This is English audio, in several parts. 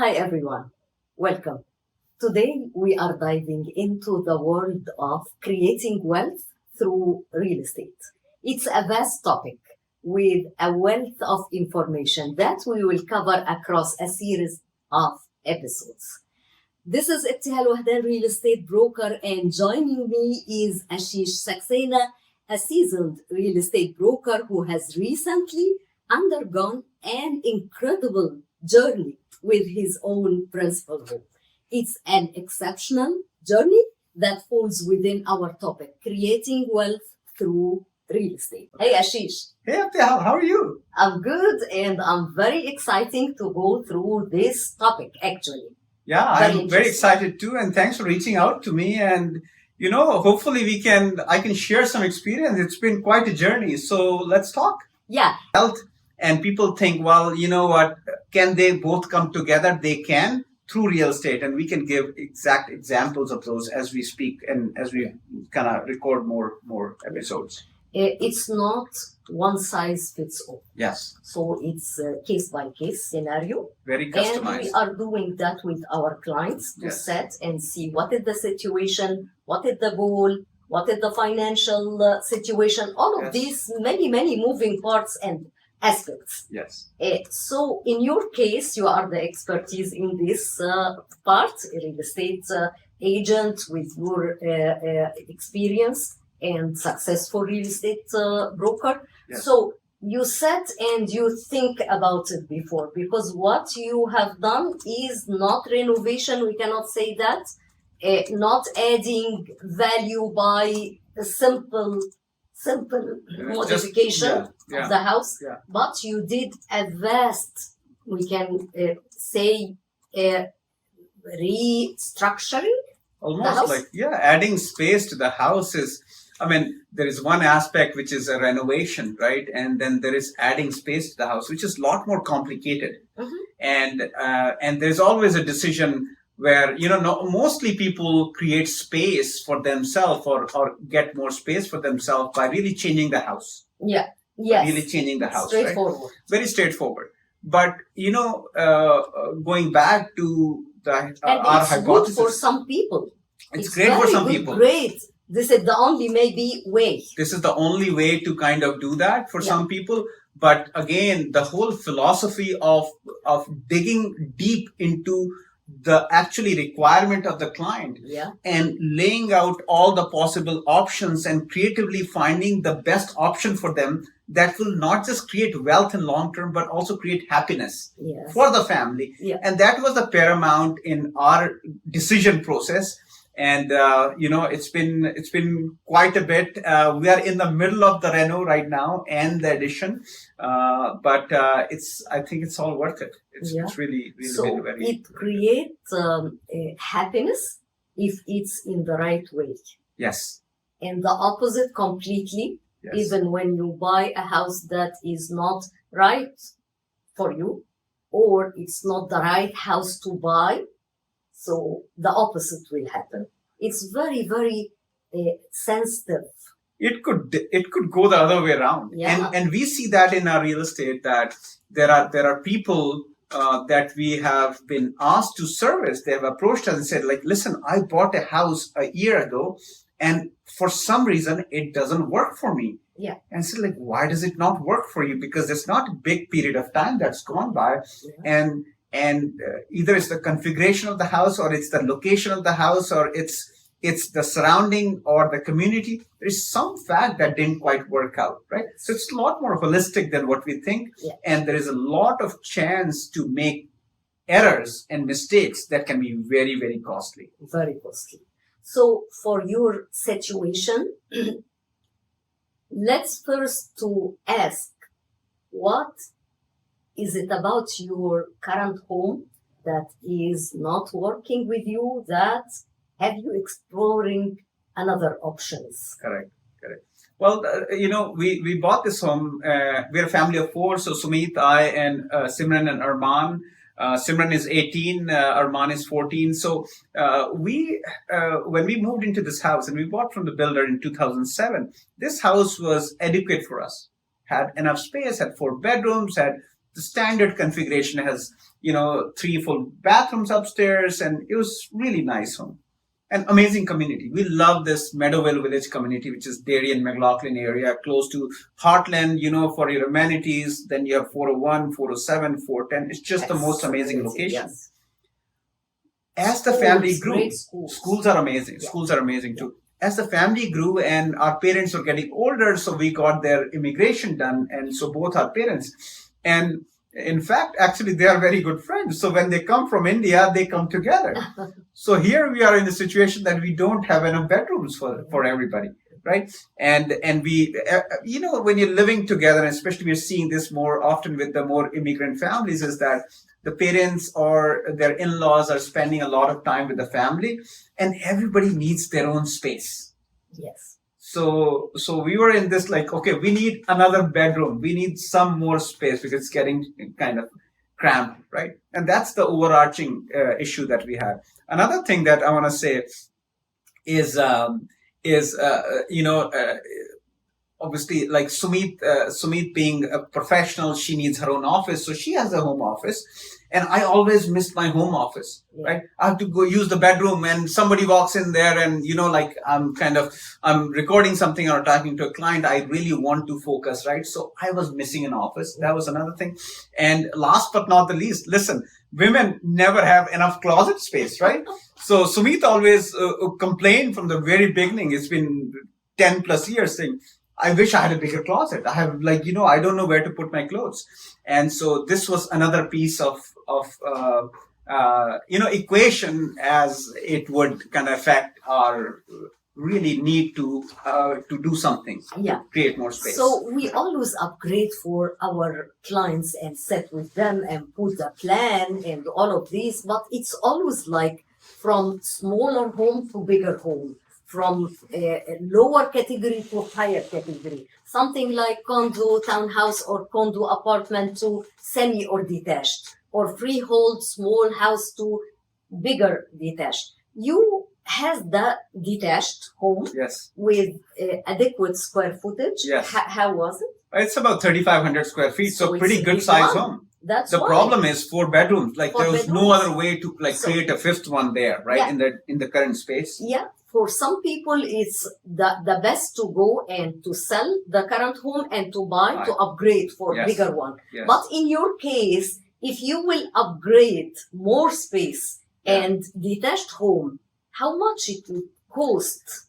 Hi everyone, welcome. Today we are diving into the world of creating wealth through real estate. It's a vast topic with a wealth of information that we will cover across a series of episodes. This is Ibtihal Wahdan, real estate broker, and joining me is Ashish Saxena, a seasoned real estate broker who has recently undergone an incredible journey with his own principal home. It's an exceptional journey that falls within our topic, creating wealth through real estate. Hey Ashish, Hey, Abdel, how are you? I'm good and I'm very excited to go through this topic actually. Yeah, Very I'm very interesting. excited too, and thanks for reaching out to me. And hopefully I can share some experience. It's been quite a journey. So let's talk. Yeah, Health, and people think, well, you know what? Can they both come together? They can through real estate, and we can give exact examples of those as we speak and as we kind of record more episodes. it's not one size fits all. Yes, So it's a case by case scenario. very And customized. we are doing that with our clients to Yes. set and see what is the situation, what is the goal, what is the financial situation, all of Yes. these many moving parts and aspects. Yes. So in your case, you are the expertise in this part, real estate agent with your experience and successful real estate broker. Yes. So you sit and you think about it before, because what you have done is not renovation, we cannot say that, not adding value by a simple modification Yeah. of the house, Yeah. but you did a vast, we can say, restructuring. Almost house? like, adding space to the house is, there is one aspect which is a renovation, right? And then there is adding space to the house, which is a lot more complicated. Mhm. And there's always a decision where, mostly people create space for themselves or get more space for themselves by really changing the house. Yeah. Yes. Really changing the house, right? Straightforward. Very straightforward. But, going back to And our it's good hypothesis. for some people. It's great for very some good, people. Great. This is the only maybe way. This is the only way to kind of do that for Yeah. some people. But again, the whole philosophy of digging deep into the actually requirement of the client Yeah. and laying out all the possible options and creatively finding the best option for them that will not just create wealth in long term, but also create happiness Yes. for the family. Yeah. And that was the paramount in our decision process. And it's been quite a bit. We are in the middle of the reno right now and the addition, but I think it's all worth it. Yeah. It's really So really very. it creates happiness if it's in the right way. Yes. And the opposite completely, Yes. even when you buy a house that is not right for you, or it's not the right house to buy, so the opposite will happen. It's very sensitive. It could go the other way around. Yeah. And we see that in our real estate, that there are people that we have been asked to service. They have approached us and said, like, listen, I bought a house a year ago and for some reason it doesn't work for me. Yeah. And so, like, why does it not work for you? Because it's not a big period of time that's gone by. Yeah. And either it's the configuration of the house, or it's the location of the house, or it's the surrounding or the community. There's some fact that didn't quite work out, right? So it's a lot more holistic than what we think. Yeah. And there is a lot of chance to make errors and mistakes that can be very, very costly. Very costly. So for your situation, let's first to ask, what is it about your current home that is not working with you, that have you exploring another options? Correct. Well, we bought this home. We're a family of four. So Sumit, I, and Simran and Arman. Simran is 18, Arman is 14. So when we moved into this house and we bought from the builder in 2007, this house was adequate for us. Had enough space, had 4 bedrooms, had the standard configuration has, 3 full bathrooms upstairs, and it was really nice home. An amazing community. We love this Meadowville Village community, which is Derry and McLaughlin area, close to Heartland, for your amenities. Then you have 401, 407, 410. It's just the most amazing location. Yes. As the family grew, Great schools are amazing. Yeah. Schools are amazing too. As the family grew and our parents were getting older, so we got their immigration done, and so both our parents. And in fact, actually, they are very good friends. So when they come from India, they come together. So here we are in the situation that we don't have enough bedrooms for everybody, right? And we, when you're living together, and especially we're seeing this more often with the more immigrant families, is that the parents or their in-laws are spending a lot of time with the family, and everybody needs their own space. Yes. So we were in this like, okay, we need another bedroom. We need some more space because it's getting kind of cramped, right? And that's the overarching issue that we have. Another thing that I want to say is obviously, like Sumit being a professional, she needs her own office, so she has a home office. And I always missed my home office, right? I have to go use the bedroom, and somebody walks in there, and like I'm recording something or talking to a client. I really want to focus, right? So I was missing an office. That was another thing. And last but not the least, listen, women never have enough closet space, right? So Sumit always complained from the very beginning. It's been 10 plus years saying, I wish I had a bigger closet. I have I don't know where to put my clothes. And so this was another piece of equation, as it would kind of affect our really need to do something to create more space. So we always upgrade for our clients and sit with them and put a plan and all of this, but it's always like from smaller home to bigger home, from a lower category to higher category, something like condo, townhouse, or condo apartment to semi or detached, or freehold small house to bigger detached. You has the detached home, yes, with adequate square footage. Yes. How was it? It's about 3,500 square feet, so pretty good size home. That's the problem is 4 bedrooms. There was no other way to create a fifth one there, right? In the current space. Yeah. For some people, it's the best to go and to sell the current home and to buy, to upgrade for bigger one. Yes. But in your case, if you will upgrade more space and detached home, how much it would cost?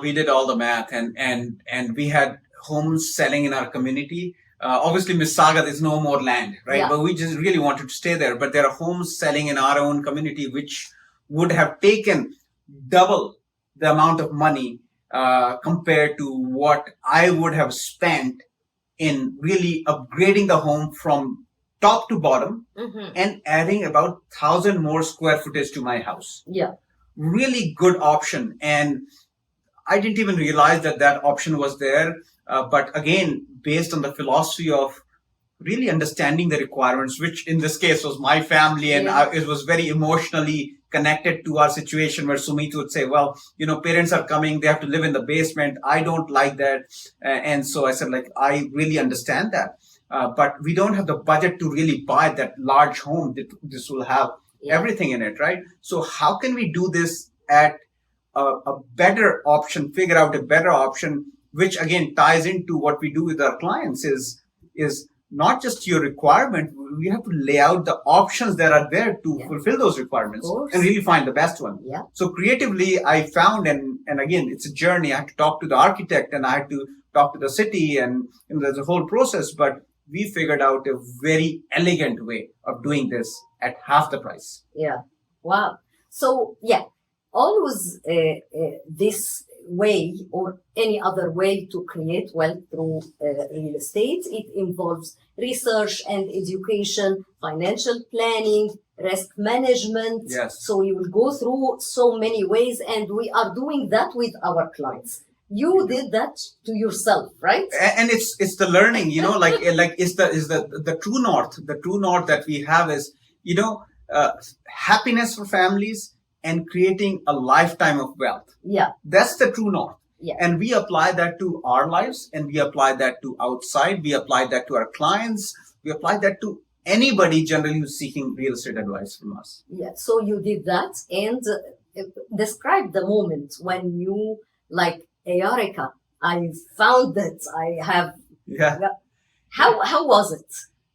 We did all the math, and we had homes selling in our community. Obviously, Mississauga, there's no more land, right? Yeah. But we just really wanted to stay there. But there are homes selling in our own community, which would have taken double the amount of money compared to what I would have spent in really upgrading the home from top to bottom and adding about 1,000 more square footage to my house. Yeah. Really good option. And I didn't even realize that option was there. But again, based on the philosophy of really understanding the requirements, which in this case was my family, and it was very emotionally connected to our situation, where Sumit would say, well, parents are coming, they have to live in the basement. I don't like that. And so I said, I really understand that. But we don't have the budget to really buy that large home. This will have everything in it, right? So how can we do this at a better option, figure out a better option, which again ties into what we do with our clients is not just your requirement. We have to lay out the options that are there to fulfill those requirements and really find the best one. Yeah. So creatively, I found, and again, it's a journey. I had to talk to the architect, and I had to talk to the city, and there's a whole process. But we figured out a very elegant way of doing this at half the price. Yeah. Wow. So always this way or any other way to create wealth through real estate, it involves research and education, financial planning, risk management. Yes. So you will go through so many ways, and we are doing that with our clients. You did that to yourself, right? And it's the learning, is the true north. The true north that we have is, happiness for families and creating a lifetime of wealth. Yeah. That's the true north. Yeah. And we apply that to our lives, and we apply that to outside. We apply that to our clients. We apply that to anybody generally who's seeking real estate advice from us. Yeah, so you did that, and describe the moment when you, like, Eureka, I found that I have. Yeah. How was it?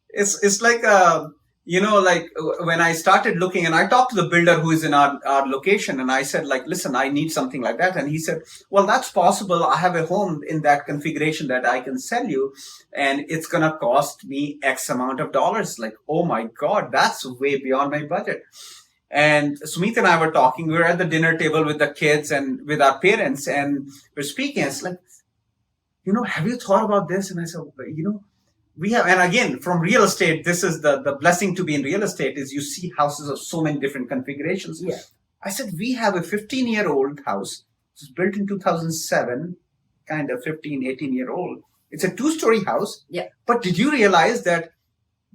It's like like when I started looking, and I talked to the builder who is in our location, and I said, like, listen, I need something like that. And he said, well, that's possible. I have a home in that configuration that I can sell you, and it's gonna cost me X amount of dollars. Like, oh my God, that's way beyond my budget. And Sumit and I were talking. We were at the dinner table with the kids and with our parents, and we're speaking. It's like, have you thought about this? And I said, we have, and again, from real estate, this is the blessing to be in real estate, is you see houses of so many different configurations. Yeah. I said, we have a 15-year-old house. It was built in 2007, kind of 15, 18-year-old. It's a 2-story house. Yeah. But did you realize that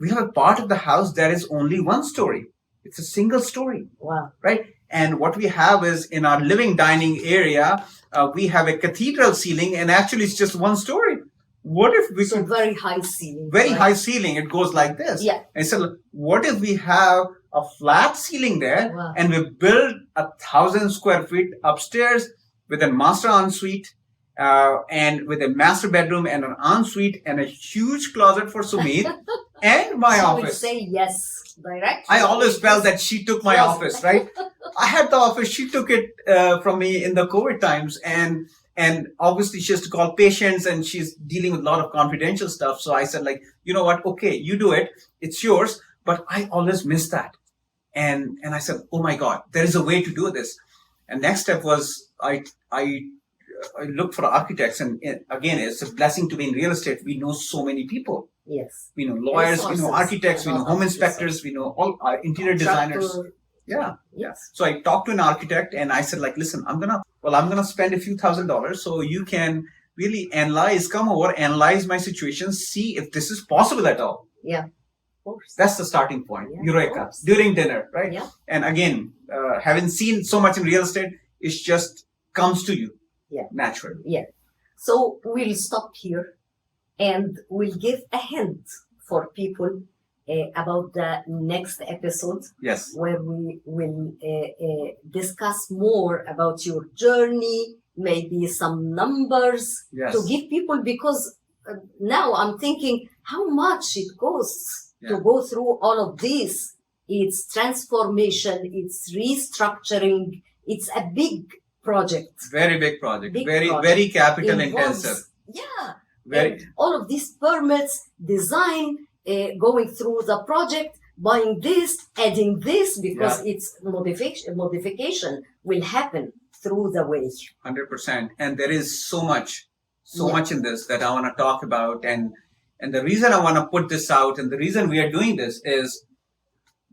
we have a part of the house that is only 1 story? It's a single story. Wow. Right? And what we have is, in our living dining area, we have a cathedral ceiling, and actually it's just 1 story. What if we could, very high ceiling? Very high ceiling. It goes like this. Yeah. And so, what if we have a flat ceiling there, wow, and we build 1,000 square feet upstairs with a master ensuite, and with a master bedroom and an ensuite and a huge closet for Sumit and my office. Would say yes directly. I always felt that she took my office, right? I had the office. She took it from me in the COVID times, and obviously she has to call patients, and she's dealing with a lot of confidential stuff. So I said, like, you know what? Okay, you do it. It's yours. But I always miss that. And I said, oh my God, there is a way to do this. And next step was I looked for architects. And again, it's a blessing to be in real estate. We know so many people. Yes. We know lawyers, we know architects, we know home inspectors, we know all interior designers. Yeah. Yes. So I talked to an architect, and I said, like, listen, I'm gonna spend a few $1,000s, so you can really come over, analyze my situation, see if this is possible at all. Yeah. Of course. That's the starting point. Yeah, Eureka. During dinner, right? Yeah. And again, having seen so much in real estate, it just comes to you. Yeah. Naturally. Yeah. So we'll stop here, and we'll give a hint for people about the next episode. Yes. Where we will discuss more about your journey, maybe some numbers, Yes. to give people, because now I'm thinking how much it costs Yeah. to go through all of this. It's transformation, it's restructuring, it's a big project. Very big project. Big very, project. very capital Involves- intensive. Yeah. Very. And all of these permits, design, going through the project, buying this, adding this, because it's modification will happen through the way. 100%. And there is so much Yeah. much in this that I want to talk about. And the reason I want to put this out, and the reason we are doing this, is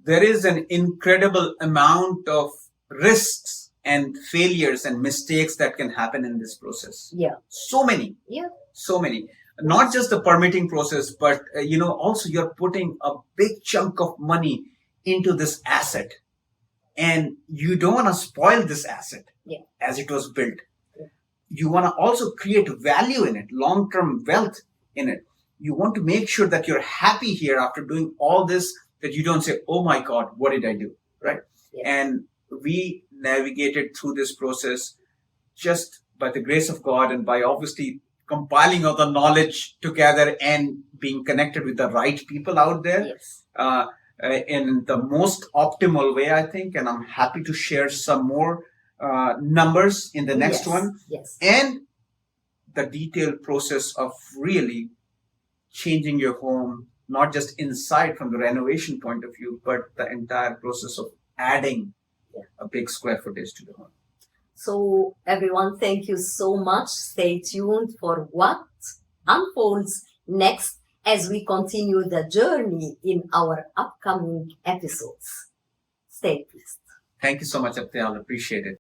there is an incredible amount of risks and failures and mistakes that can happen in this process. Yeah. So many. Yeah. So many. Not just the permitting process, but also you're putting a big chunk of money into this asset, and you don't want to spoil this asset. Yeah. As it was built. Yeah. You want to also create value in it, long-term wealth in it. You want to make sure that you're happy here after doing all this, that you don't say, oh my God, what did I do? Right? Yeah. And we navigated through this process just by the grace of God, and by obviously compiling all the knowledge together and being connected with the right people out there. Yes. In the most optimal way, I think. And I'm happy to share some more numbers in the next one. Yes. And the detailed process of really changing your home, not just inside from the renovation point of view, but the entire process of adding a big square footage to the home. So everyone, thank you so much. Stay tuned for what unfolds next as we continue the journey in our upcoming episodes. Stay pleased. Thank you so much, Apte. I'll appreciate it.